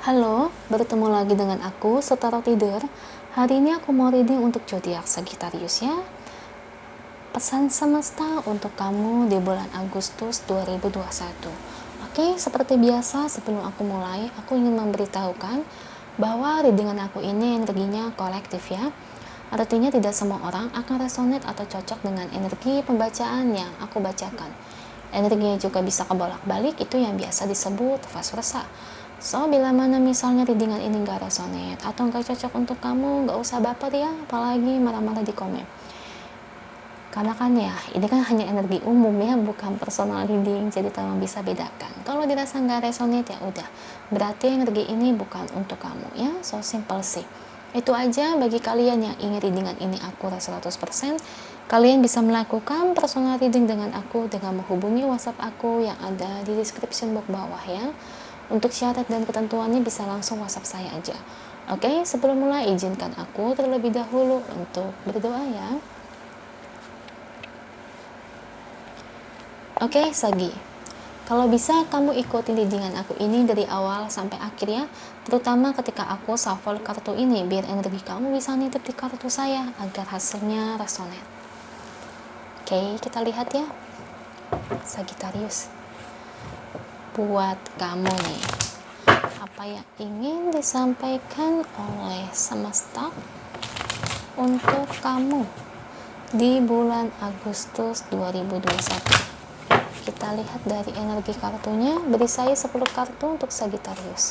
Halo, bertemu lagi dengan aku, Setara Tidur. Hari ini aku mau reading untuk zodiak Sagittarius ya. Pesan semesta untuk kamu di bulan Agustus 2021. Oke, seperti biasa sebelum aku mulai, aku ingin memberitahukan bahwa readingan aku ini energinya kolektif ya. Artinya tidak semua orang akan resonate atau cocok dengan energi pembacaan yang aku bacakan. Energinya juga bisa kebolak-balik, itu yang biasa disebut vice versa. So, bila mana misalnya readingan ini gak resonate atau gak cocok untuk kamu, gak usah baper ya, apalagi marah-marah di komen. Karena kan ya, ini kan hanya energi umum ya, bukan personal reading, jadi tolong bisa bedakan. Kalau dirasa gak resonate ya udah, berarti energi ini bukan untuk kamu ya, so simple sih. Itu aja bagi kalian yang ingin readingan ini akurat 100%, kalian bisa melakukan personal reading dengan aku dengan menghubungi WhatsApp aku yang ada di description box bawah ya. Untuk syarat dan ketentuannya bisa langsung WhatsApp saya aja. Oke, sebelum mulai izinkan aku terlebih dahulu untuk berdoa ya. Oke, Sagi. Kalau bisa kamu ikuti readingan aku ini dari awal sampai akhir ya, terutama ketika aku shuffle kartu ini biar energi kamu bisa nitip di kartu saya agar hasilnya resonate. Oke, kita lihat ya. Sagittarius. Buat kamu nih, apa yang ingin disampaikan oleh semesta untuk kamu di bulan Agustus 2021? Kita lihat dari energi kartunya, beri saya 10 kartu untuk Sagittarius.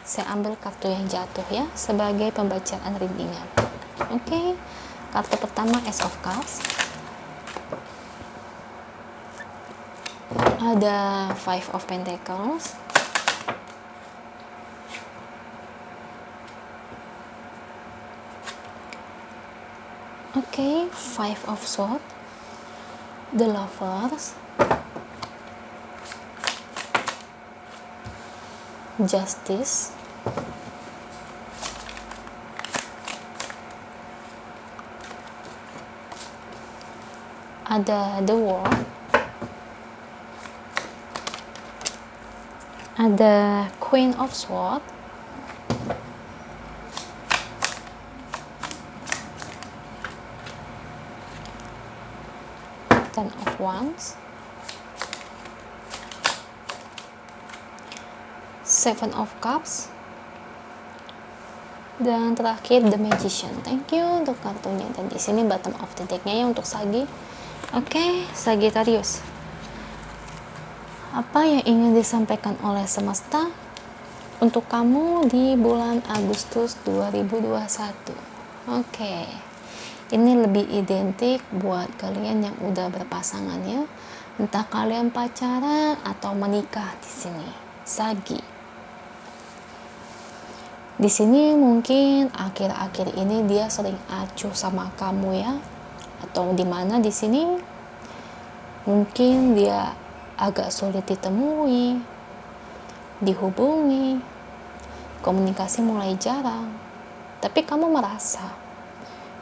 Saya ambil kartu yang jatuh ya sebagai pembacaan readingan. Oke, kartu pertama Ace of Cups, ada Five of Pentacles, oke, Five of Swords, The Lovers, Justice, ada The World, ada Queen of Swords, Ten of Wands, Seven of Cups, dan terakhir The Magician. Thank you untuk kartunya. Dan di sini bottom of the decknya ya untuk Sagi. Oke, Sagittarius. Apa yang ingin disampaikan oleh semesta untuk kamu di bulan Agustus 2021? Oke. Ini lebih identik buat kalian yang udah berpasangan ya. Entah kalian pacaran atau menikah di sini. Sagi. Di sini mungkin akhir-akhir ini dia sering acuh sama kamu ya. Atau di mana di sini mungkin dia agak sulit ditemui, dihubungi, komunikasi mulai jarang. Tapi kamu merasa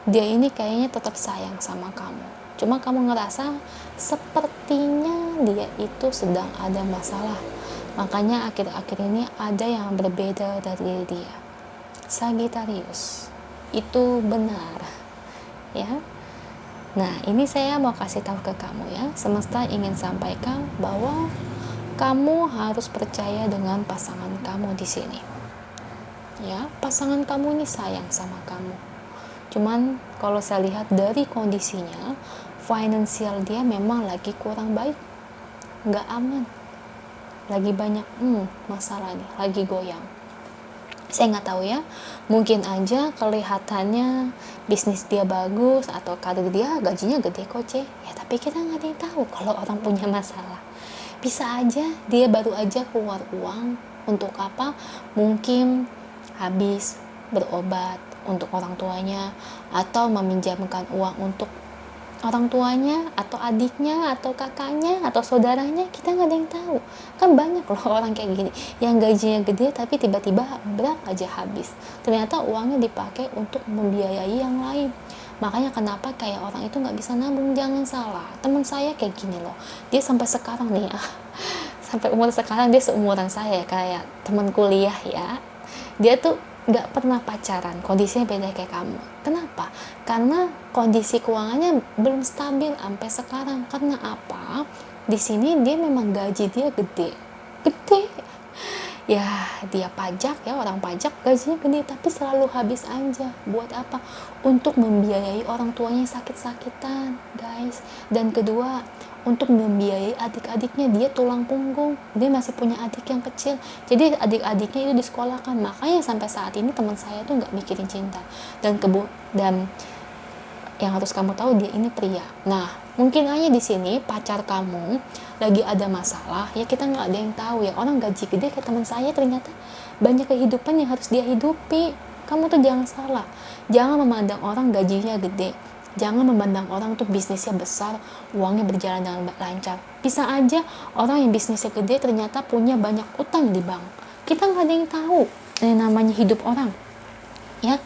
dia ini kayaknya tetap sayang sama kamu. Cuma kamu ngerasa sepertinya dia itu sedang ada masalah. Makanya akhir-akhir ini ada yang berbeda dari dia. Sagittarius, itu benar ya. Nah, ini saya mau kasih tahu ke kamu ya. Semesta ingin sampaikan bahwa kamu harus percaya dengan pasangan kamu di sini. Ya, pasangan kamu ini sayang sama kamu. Cuman kalau saya lihat dari kondisinya, finansial dia memang lagi kurang baik. Nggak aman. Lagi banyak masalah nih, lagi goyang. Saya nggak tahu ya, mungkin aja kelihatannya bisnis dia bagus atau karir dia gajinya gede koce ya, tapi kita nggak ada yang tahu kalau orang punya masalah. Bisa aja dia baru aja keluar uang untuk apa, mungkin habis berobat untuk orang tuanya atau meminjamkan uang untuk orang tuanya atau adiknya atau kakaknya atau saudaranya, kita nggak ada yang tahu. Kan banyak loh orang kayak gini yang gajinya gede tapi tiba-tiba berak aja habis, ternyata uangnya dipakai untuk membiayai yang lain. Makanya kenapa kayak orang itu nggak bisa nabung. Jangan salah, teman saya kayak gini loh, dia sampai sekarang nih ya sampai umur sekarang dia seumuran saya, kayak teman kuliah ya, dia tuh nggak pernah pacaran, kondisinya beda kayak kamu. Kenapa? Karena kondisi keuangannya belum stabil sampai sekarang. Karena apa? Di sini dia memang gaji dia gede, gede ya, dia pajak ya, orang pajak gajinya gede, tapi selalu habis aja. Buat apa? Untuk membiayai orang tuanya sakit-sakitan, guys. Dan kedua, untuk membiayai adik-adiknya. Dia tulang punggung, dia masih punya adik yang kecil, jadi adik-adiknya itu disekolahkan. Makanya sampai saat ini teman saya tuh nggak mikirin cinta. Dan yang harus kamu tahu, dia ini pria. Nah, mungkin aja di sini pacar kamu lagi ada masalah ya, kita nggak ada yang tahu ya. Orang gaji gede kayak teman saya ternyata banyak kehidupan yang harus dia hidupi. Kamu tuh jangan salah, jangan memandang orang gajinya gede, jangan memandang orang tuh bisnisnya besar, uangnya berjalan dengan lancar. Bisa aja orang yang bisnisnya gede ternyata punya banyak utang di bank. Kita nggak ada yang tahu. Ini namanya hidup orang ya.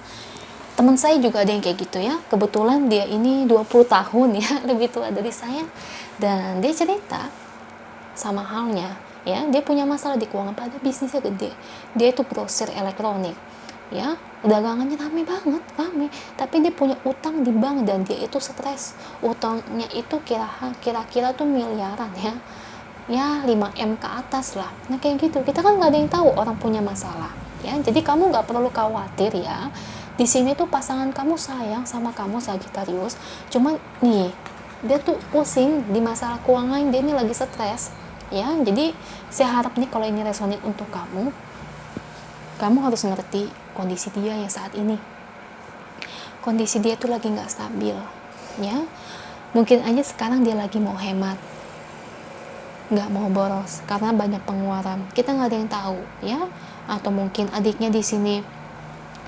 Teman saya juga ada yang kayak gitu ya, kebetulan dia ini 20 tahun ya lebih tua dari saya, dan dia cerita sama halnya ya, dia punya masalah di keuangan pada bisnisnya gede. Dia itu grosir elektronik ya, dagangannya rame banget, rame, tapi dia punya utang di bank dan dia itu stres. Utangnya itu kira-kira tuh miliaran ya 5M ke atas lah. Nah kayak gitu, kita kan nggak ada yang tahu orang punya masalah ya. Jadi kamu nggak perlu khawatir ya. Di sini tuh pasangan kamu sayang sama kamu, Sagittarius. Cuman nih, dia tuh pusing di masalah keuangan, dia ini lagi stres ya. Jadi saya harap nih kalau ini resonate untuk kamu, kamu harus ngerti kondisi dia yang saat ini. Kondisi dia tuh lagi nggak stabil ya. Mungkin aja sekarang dia lagi mau hemat, nggak mau boros karena banyak pengeluaran. Kita nggak ada yang tahu ya. Atau mungkin adiknya di sini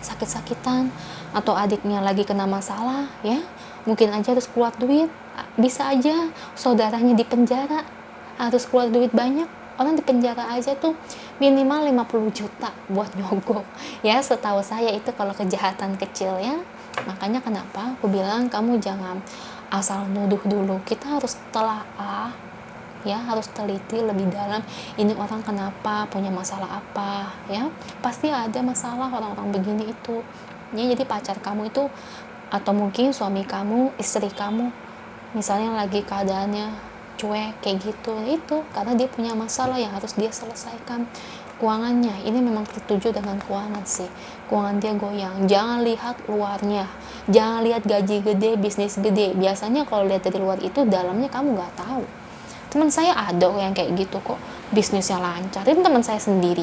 sakit-sakitan, atau adiknya lagi kena masalah ya, mungkin aja harus keluar duit. Bisa aja saudaranya di penjara, harus keluar duit banyak. Orang di penjara aja tuh minimal 50 juta buat nyogok ya, setahu saya itu kalau kejahatan kecil ya. Makanya kenapa aku bilang kamu jangan asal nuduh dulu, kita harus telaah ya, harus teliti lebih dalam, ini orang kenapa, punya masalah apa ya. Pasti ada masalah orang-orang begini itu ya. Jadi pacar kamu itu, atau mungkin suami kamu, istri kamu misalnya lagi keadaannya cuek kayak gitu, itu karena dia punya masalah yang harus dia selesaikan. Keuangannya ini memang tertuju dengan keuangan sih, keuangan dia goyang. Jangan lihat luarnya, jangan lihat gaji gede, bisnis gede. Biasanya kalau lihat dari luar itu, dalamnya kamu nggak tahu. Teman saya ada yang kayak gitu kok, bisnisnya lancar. Ini teman saya sendiri,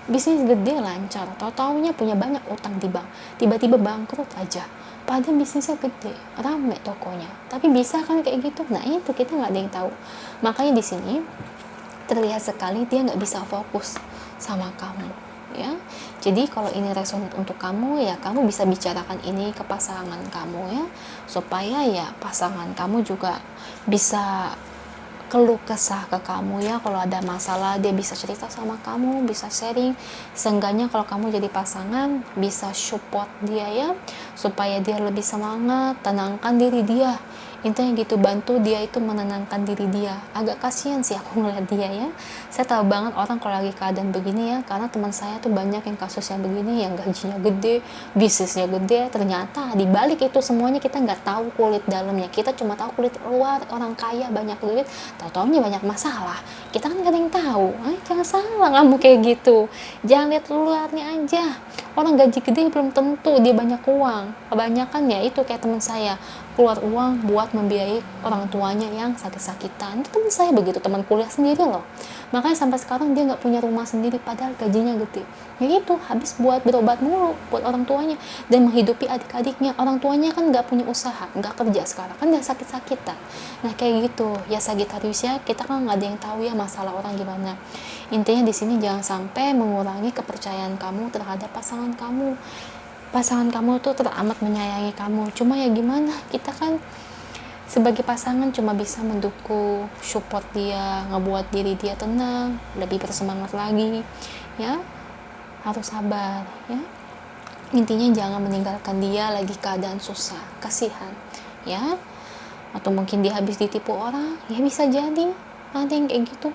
bisnis gede lancar, tahu-taunya punya banyak utang di bank, tiba-tiba bangkrut aja. Padahal bisnisnya gede, rame tokonya, tapi bisa kan kayak gitu. Nah itu kita nggak ada yang tahu. Makanya di sini terlihat sekali dia nggak bisa fokus sama kamu ya. Jadi kalau ini resonate untuk kamu ya, kamu bisa bicarakan ini ke pasangan kamu ya, supaya ya pasangan kamu juga bisa keluh kesah ke kamu ya. Kalau ada masalah dia bisa cerita sama kamu, bisa sharing. Seenggaknya kalau kamu jadi pasangan bisa support dia ya, supaya dia lebih semangat, tenangkan diri dia. Intinya gitu, bantu dia itu menenangkan diri dia. Agak kasihan sih aku ngeliat dia ya. Saya tahu banget orang kalau lagi keadaan begini ya, karena teman saya tuh banyak yang kasus yang begini, yang gajinya gede, bisnisnya gede, ternyata di balik itu semuanya kita nggak tahu kulit dalamnya. Kita cuma tahu kulit luar, orang kaya banyak duit, tahu-taunya banyak masalah. Kita kan gak ada yang tahu. Jangan salah kamu kayak gitu. Jangan lihat luarnya aja. Orang gaji gede belum tentu dia banyak uang. Kebanyakan ya itu kayak teman saya, keluar uang buat membiayai orang tuanya yang sakit-sakitan. Itu teman saya begitu, teman kuliah sendiri loh. Makanya sampai sekarang dia nggak punya rumah sendiri padahal gajinya gede. Ya itu habis buat berobat mulu buat orang tuanya dan menghidupi adik-adiknya. Orang tuanya kan nggak punya usaha, nggak kerja sekarang, kan dia sakit-sakitan. Nah kayak gitu ya Sagittarius ya, kita kan nggak ada yang tahu ya masalah orang gimana. Intinya di sini jangan sampai mengurangi kepercayaan kamu terhadap pasangan kamu. Pasangan kamu tuh teramat menyayangi kamu, cuma ya gimana, kita kan sebagai pasangan cuma bisa mendukung, support dia, ngebuat diri dia tenang, lebih bersemangat lagi ya. Harus sabar ya. Intinya jangan meninggalkan dia lagi keadaan susah, kasihan ya. Atau mungkin dia habis ditipu orang, ya bisa jadi ada yang kayak gitu.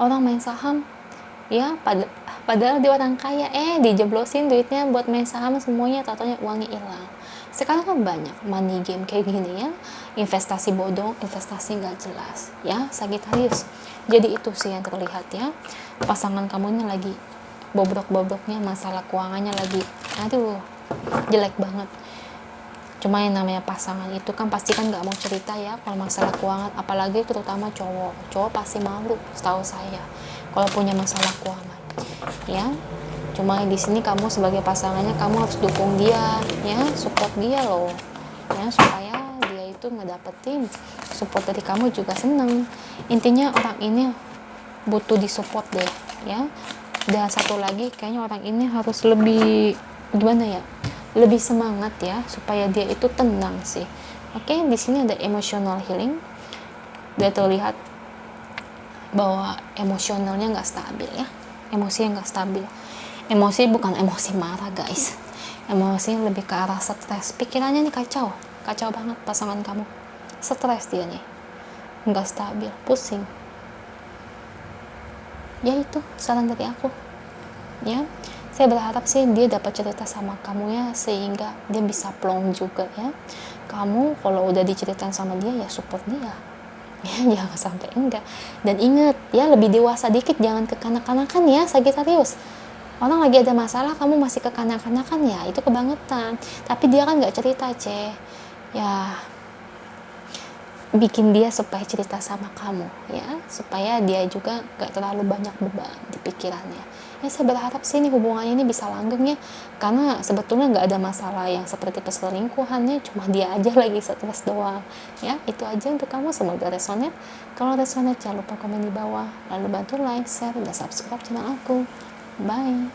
orang main saham ya, padahal dia orang kaya, dijeblosin duitnya buat main saham semuanya, tatanya uangnya hilang. Sekarang kan banyak money game kayak gini ya, investasi bodong, investasi nggak jelas ya, Sagittarius. Jadi itu sih yang terlihat ya, pasangan kamu ini lagi bobrok-bobroknya, masalah keuangannya lagi aduh jelek banget. Cuma yang namanya pasangan itu kan pasti kan nggak mau cerita ya kalau masalah keuangan, apalagi terutama cowok pasti malu setahu saya kalau punya masalah keuangan ya. Cuma di sini kamu sebagai pasangannya, kamu harus dukung dia ya, support dia loh ya, supaya dia itu ngedapetin support dari kamu juga seneng. Intinya orang ini butuh disupport deh ya. Dan satu lagi, kayaknya orang ini harus lebih gimana ya, lebih semangat ya, supaya dia itu tenang sih. Oke, di sini ada emotional healing. Dia terlihat bahwa emosionalnya nggak stabil ya, emosinya nggak stabil. Emosi bukan emosi marah guys, emosi lebih ke arah stres. Pikirannya nih kacau banget pasangan kamu, stres dia nih, nggak stabil, pusing. Ya itu saran dari aku ya. Saya berharap sih dia dapat cerita sama kamu ya, sehingga dia bisa plong juga ya. Kamu kalau udah diceritain sama dia ya support dia ya, jangan sampai enggak. Dan ingat ya, lebih dewasa dikit, jangan kekanak-kanakan ya Sagittarius. Orang lagi ada masalah kamu masih kekanak-kanakan ya, itu kebangetan. Tapi dia kan nggak cerita ya, bikin dia supaya cerita sama kamu ya, supaya dia juga gak terlalu banyak beban di pikirannya ya. Saya berharap sih ini hubungannya ini bisa langgeng ya, karena sebetulnya gak ada masalah yang seperti perselingkuhannya, cuma dia aja lagi stres doang ya. Itu aja untuk kamu, semoga resonate. Kalau resonate jangan lupa komen di bawah, lalu bantu like, share, dan subscribe channel aku. Bye.